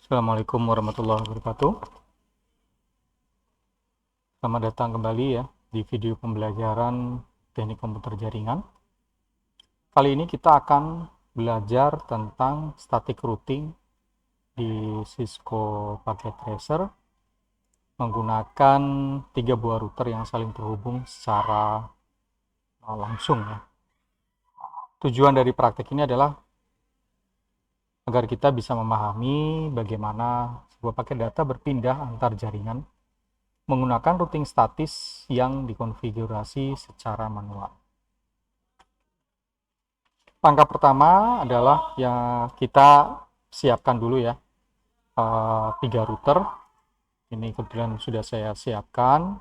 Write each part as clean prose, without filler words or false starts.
Assalamualaikum warahmatullahi wabarakatuh. Selamat datang kembali ya di video pembelajaran teknik komputer jaringan. Kali ini kita akan belajar tentang static routing di Cisco Packet Tracer menggunakan 3 buah router yang saling terhubung secara langsung ya. Tujuan dari praktek ini adalah agar kita bisa memahami bagaimana sebuah paket data berpindah antar jaringan menggunakan routing statis yang dikonfigurasi secara manual. Langkah pertama adalah yang kita siapkan dulu ya, 3 router. Ini kebetulan sudah saya siapkan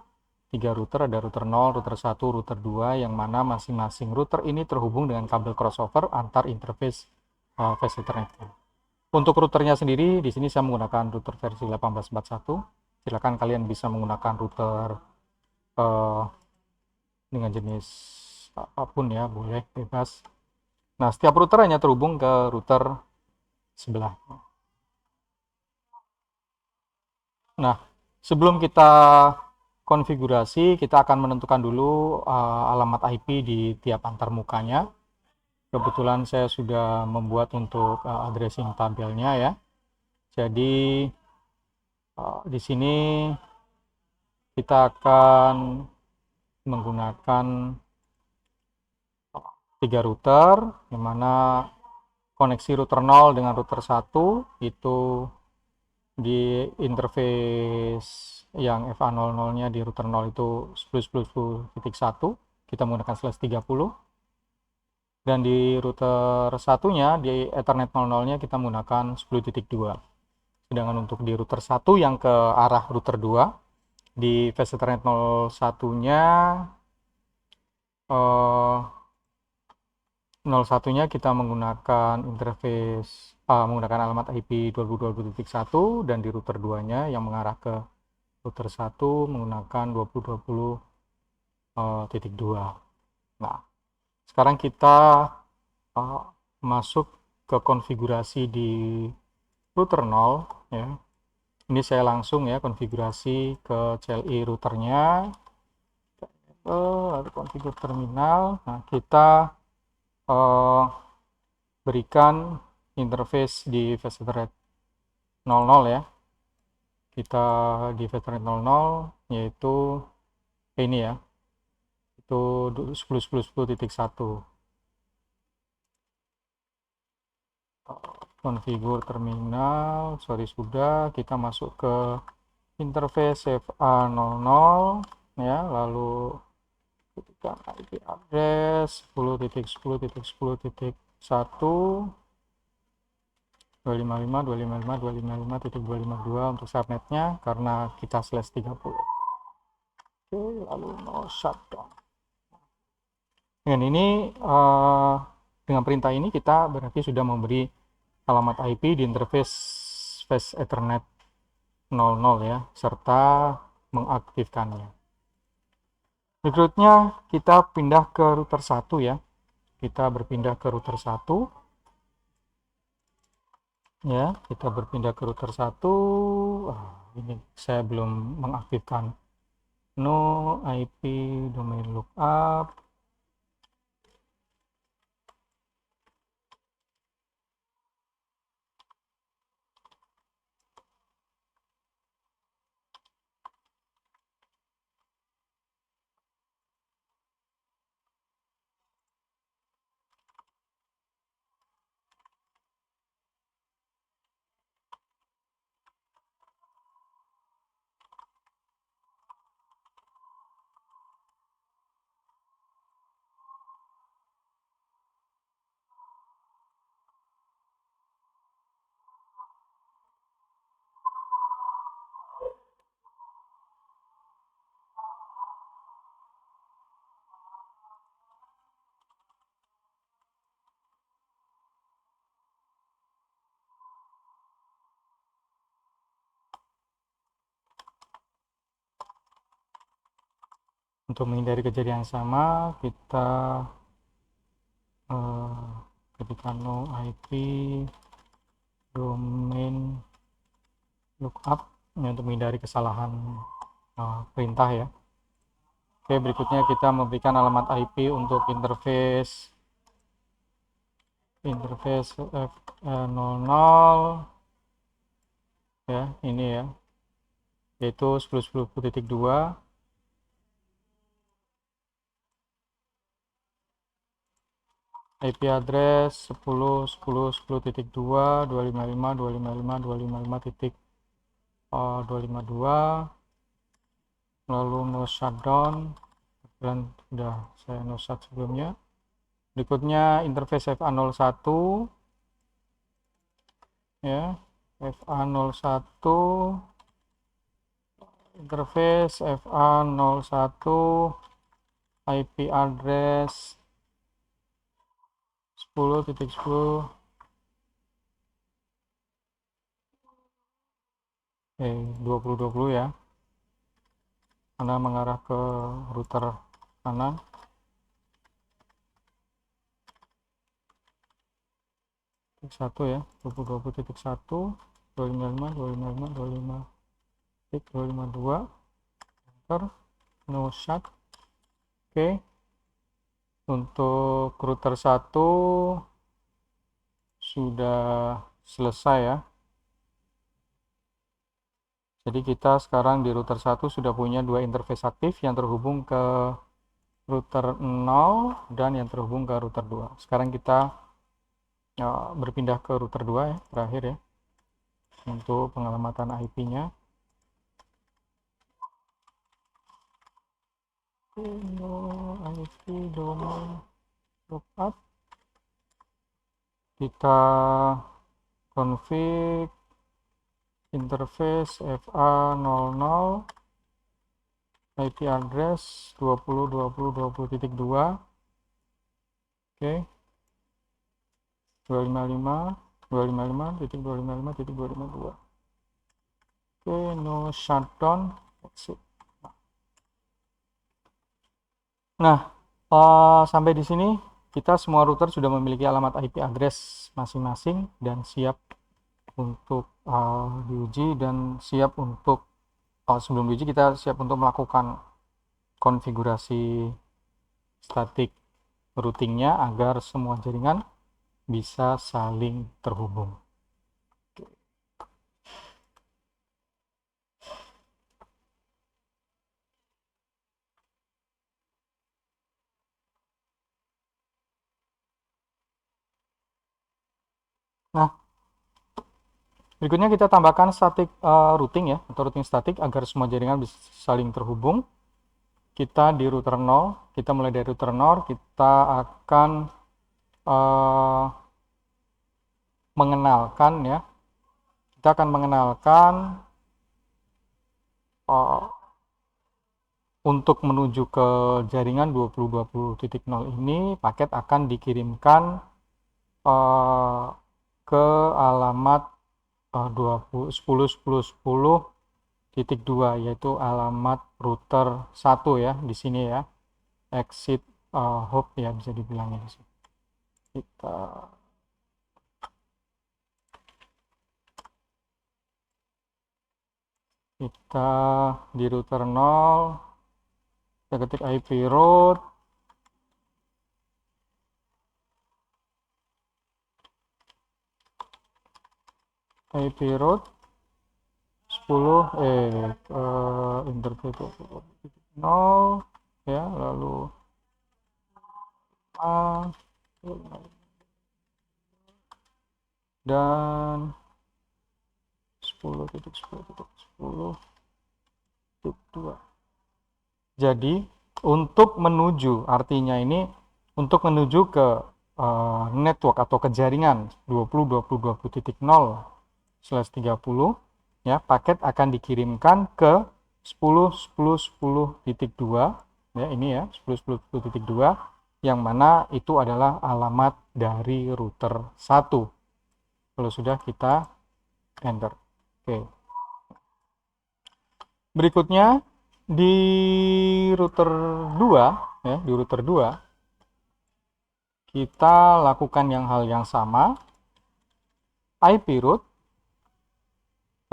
3 router, ada router 0, router 1, router 2, yang mana masing-masing router ini terhubung dengan kabel crossover antar interface fast Ethernet. Untuk routernya sendiri, di sini saya menggunakan router versi 1841. Silakan kalian bisa menggunakan router dengan jenis apapun ya, boleh, bebas. Nah, setiap router hanya terhubung ke router sebelah. Nah, sebelum kita konfigurasi, kita akan menentukan dulu alamat IP di tiap antarmukanya. Kebetulan saya sudah membuat untuk addressing tabelnya ya. Jadi di sini kita akan menggunakan 3 router, di mana koneksi router 0 dengan router 1 itu di interface yang FA00-nya di router 0 itu 10.10.10.1, kita menggunakan /30, dan di router satunya di Ethernet 00-nya kita menggunakan 10.2. Sedangkan untuk di router 1 yang ke arah router 2 di fast Ethernet 01-nya 01-nya kita menggunakan interface menggunakan alamat IP 2020.1, dan di router 2-nya yang mengarah ke router 1 menggunakan 2020.2. Nah, sekarang kita masuk ke konfigurasi di router 0 ya. Ini saya langsung ya konfigurasi ke CLI routernya, lalu konfigur terminal. Nah, kita berikan interface di fast Ethernet 00 ya. Kita di fast Ethernet 00 yaitu ini ya, itu 10.10.10.1. Konfigur terminal, sorry, sudah. Kita masuk ke interface FA00 ya, lalu ketikkan IP address 10.10.10.1 255.255.255.252 untuk subnetnya karena kita /30. Oke, lalu no shutdown. Dengan ini dengan perintah ini kita berarti sudah memberi alamat IP di interface fast Ethernet 00 ya, serta mengaktifkannya. Berikutnya kita pindah ke router 1 ya. Kita berpindah ke router 1 ya, kita berpindah ke router 1. Ini saya belum mengaktifkan no IP domain lookup. Untuk menghindari kejadian yang sama, kita ketika no IP domain lookup ini untuk menghindari kesalahan perintah ya. Oke, berikutnya kita memberikan alamat IP untuk interface F00 ya, ini ya, yaitu 10.10.2. IP address 10.10.10.2 255.255.255.252, lalu no shutdown, dan sudah saya no shut sebelumnya. Berikutnya interface FA01 ya, FA01 interface FA01 IP address 10.10 2020 ya, Anda mengarah ke router kanan. Titik 1 ya, 2020.1 255.255.255.252, enter, no shut. Oke, untuk router 1 sudah selesai ya. Jadi kita sekarang di router 1 sudah punya dua interface aktif yang terhubung ke router 0 dan yang terhubung ke router 2. Sekarang kita berpindah ke router 2 ya, terakhir ya, untuk pengalamatan IP-nya. IP domain lookup, kita config interface FA00 IP address 20.20.20.2. Oke, 255.255.255.252. Oke, no shutdown. Nah, sampai di sini kita semua router sudah memiliki alamat IP address masing-masing dan siap untuk diuji, dan siap untuk sebelum diuji kita siap untuk melakukan konfigurasi static routingnya agar semua jaringan bisa saling terhubung. Nah, berikutnya kita tambahkan static routing ya, atau routing static agar semua jaringan bisa saling terhubung. Kita di router 0, kita mulai dari router 0, kita akan mengenalkan ya, kita akan mengenalkan untuk menuju ke jaringan 20.20.0 ini, paket akan dikirimkan ke alamat 10.10.10.2, yaitu alamat router 1 ya, di sini ya, exit hop ya, bisa dibilang ya. Kita di router 0, kita ketik IP route, IP route 10 interface 0 ya, lalu dan 10.10.10.2. Jadi untuk menuju, artinya ini untuk menuju ke network atau ke jaringan 20.20.20.0/30 ya, paket akan dikirimkan ke 10.10.10.2 ya, ini ya, 10.10.10.2, yang mana itu adalah alamat dari router 1. Kalau sudah, kita enter. Oke. Berikutnya di router 2 ya, di router 2 kita lakukan hal yang sama, IP route,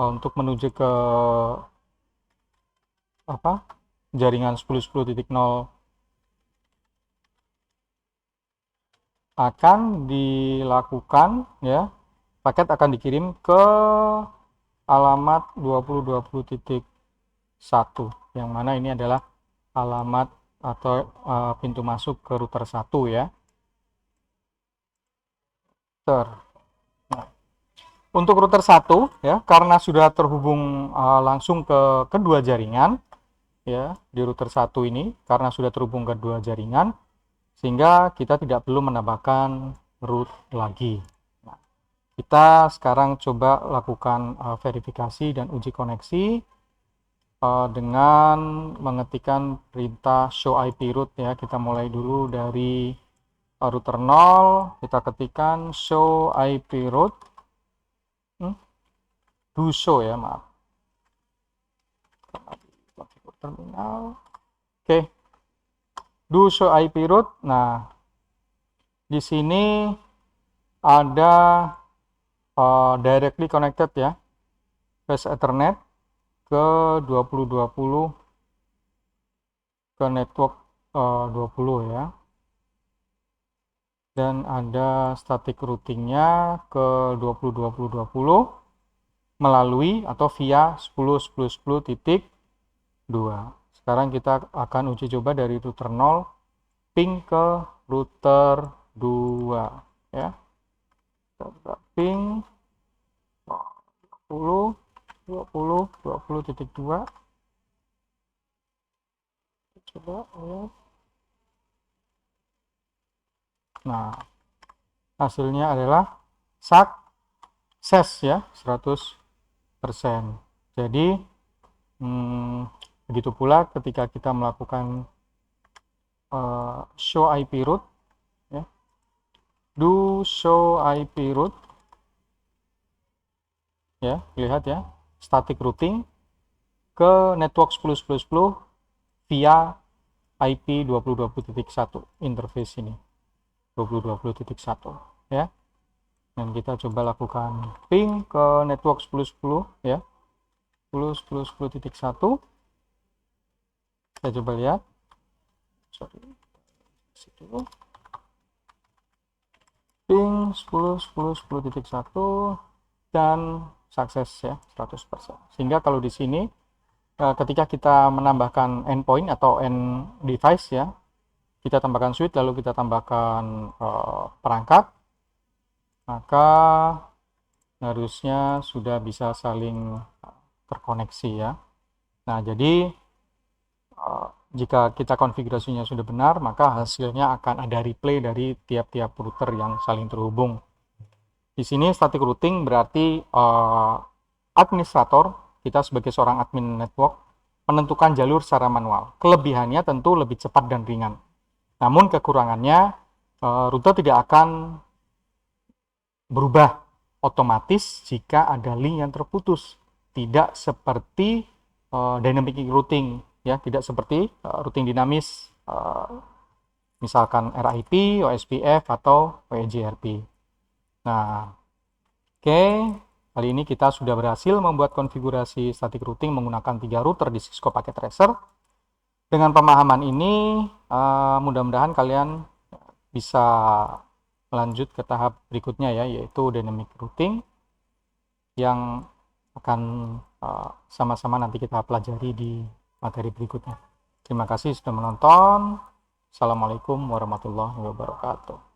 untuk menuju ke jaringan 10.10.0 akan dilakukan, ya, paket akan dikirim ke alamat 20.20.1, yang mana ini adalah alamat atau pintu masuk ke router 1, ya. Nah, untuk router 1, ya, karena sudah terhubung langsung ke kedua jaringan, ya, di router 1 ini karena sudah terhubung ke dua jaringan, sehingga kita tidak perlu menambahkan root lagi. Nah, kita sekarang coba lakukan verifikasi dan uji koneksi dengan mengetikkan perintah show IP root, ya. Kita mulai dulu dari router 0, kita ketikkan show IP root, do show, ya, maaf, terminal. Oke, do show IP root. Nah, di sini ada directly connected, ya, flash Ethernet ke 2020 ke network 20, ya, dan ada static routingnya ke 20.20.20 melalui atau via 10.10.10.2. Sekarang kita akan uji coba dari router 0 ping ke router 2, ya. Kita ping 20.20.20.2. Coba lihat. Nah, hasilnya adalah sukses, ya, 100%. Jadi begitu pula ketika kita melakukan show IP root, ya, do show IP root, ya, lihat, ya, static routing ke network 10.10.10 via IP 20.20.1 interface ini 20.20.1, ya. Dan kita coba lakukan ping ke network 10.10, ya, 10.10.10.1. Kita coba lihat, ping 10.10.10.1 dan sukses, ya, 100%. Sehingga kalau di sini ketika kita menambahkan endpoint atau end device, ya, kita tambahkan switch lalu kita tambahkan perangkat, maka harusnya sudah bisa saling terkoneksi, ya. Nah, jadi jika kita konfigurasinya sudah benar, maka hasilnya akan ada replay dari tiap-tiap router yang saling terhubung. Di sini static routing berarti administrator, kita sebagai seorang admin network, menentukan jalur secara manual. Kelebihannya tentu lebih cepat dan ringan. Namun kekurangannya, router tidak akan berubah otomatis jika ada link yang terputus. Tidak seperti dynamic routing, ya, tidak seperti routing dinamis, misalkan RIP, OSPF, atau WGRP. Nah, oke, kali ini kita sudah berhasil membuat konfigurasi static routing menggunakan 3 router di Cisco Packet Tracer. Dengan pemahaman ini, mudah-mudahan kalian bisa lanjut ke tahap berikutnya, ya, yaitu dynamic routing, yang akan sama-sama nanti kita pelajari di materi berikutnya. Terima kasih sudah menonton. Assalamualaikum warahmatullahi wabarakatuh.